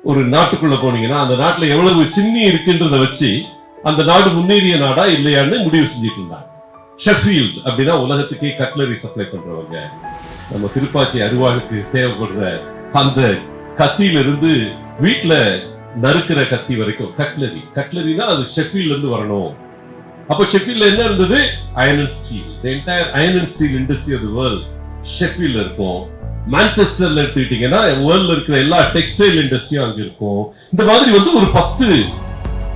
ஒரு நாட்டுக்குள்ள போனீங்கன்னா அந்த நாட்டுல எவ்வளவு சின்னி இருக்குன்றத வச்சு அந்த நாடு முன்னேறிய நாடா இல்லையான்னு முடிவு செஞ்சுட்டு இருந்தாங்க. ஷெஃபீல்ட் அப்படின்னா உலகத்துக்கே கட்லரி சப்ளை பண்றவங்க. நம்ம திருப்பாச்சி அருவாளுக்கு தேவைப்படுற அந்த கத்தியில இருந்து வீட்டுல நறுக்கிற கத்தி வரைக்கும் கட்லரினா அது ஷெஃபீல்ட்ல இருந்து வரணும். அப்ப ஷெஃபீல்ட்ல என்ன இருந்தது? Iron and steel. The entire iron and steel industry of the world ஷெஃபீல்ட்ல இருக்கும். மான்செஸ்டர்ல எடுத்துக்கிட்டீங்கன்னா வேர்ல்ட்ல இருக்கிற எல்லா டெக்ஸ்டைல் இண்டஸ்ட்ரியும் அங்க இருக்கும். இந்த மாதிரி வந்து ஒரு 10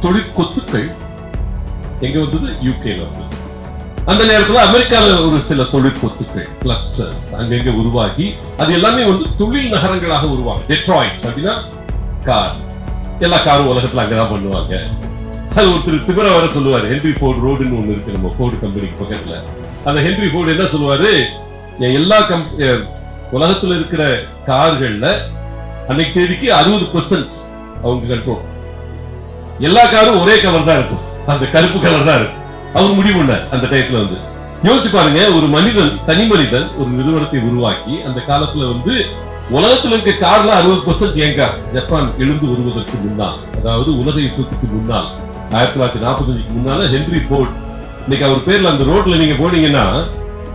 தொழிற்கொத்துக்கள் எங்க வந்தது? யூகேல வந்தது. அந்த நேரத்துல அமெரிக்கால ஒரு சில தொழிற்கொத்துக்கள் கிளஸ்டர்ஸ் அங்கங்க உருவாகி அது எல்லாமே வந்து தொழில் நகரங்களாக உருவாங்க. டெட்ராய்ட் அப்படின்னா கார், எல்லா காரும் உலகத்துல அங்கதான் பண்ணுவாங்க. அது ஒருத்தர் திபர வர சொல்லுவாரு, ஹென்ரி ஃபோர்டு ரோடுன்னு ஒண்ணு இருக்கு நம்ம ஃபோர்டு கம்பெனிக்கு பக்கத்துல. அந்த ஹென்ரி ஃபோர்டு என்ன சொல்லுவாரு, எல்லா உலகத்துல இருக்கிற கார்கள்ல அன்னைக்கு தேதிக்கு 60% அவங்க கண்ட்ரோல். எல்லா காரும் ஒரே கலர் தான் இருக்கும், அந்த கருப்பு கலர் தான் இருக்கும். அவங்க முடிவு பண்ண அந்த டயத்துல வந்து யோசிச்சு பாருங்க, ஒரு மனிதன், தனி மனிதன் ஒரு நிறுவனத்தை உருவாக்கி அந்த காலத்துல வந்து உலகத்துல இருக்க கார்ல 60% ஏன் கார்? ஜப்பான் எழுந்து வருவதற்கு முன்னால், அதாவது உலக யுத்தத்துக்கு முன்னால் 1945க்கு முன்னால ஹென்ரி ஃபோர்டு. இன்னைக்கு அவர் பேர்ல அந்த ரோட்ல நீங்க போனீங்கன்னா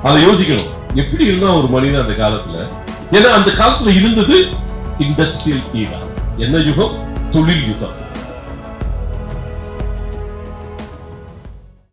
அதை யோசிக்கணும், எப்படி இருந்தா ஒரு மனிதன் அந்த காலத்துல. ஏன்னா அந்த காலத்துல இருந்தது இண்டஸ்ட்ரியல் ஈரா. என்ன யுகம்? தொழில் யுகம்.